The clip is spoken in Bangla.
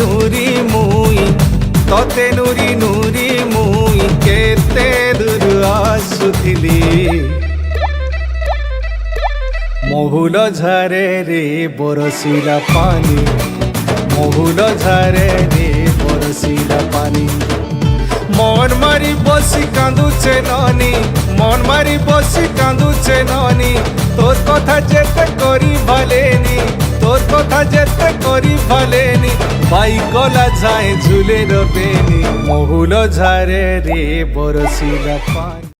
নুরি মুই ততে নুরি নুরি মুই কেতে দূর আসুথিলি মহুল ঝরে রে বরসিলা পানি মহুল ঝরে রে বরসিলা পানি মন মারি বসি কাঁদুছে ননি মন মারি বসি কাঁদুছে ননি তোর কথা যেতে করি ভালেনি তোর কথা যেতে করি ভালেনি বাইকলা যায় ঝুলে রবেনি মহুল ঝরে রে বরসিলা পানি।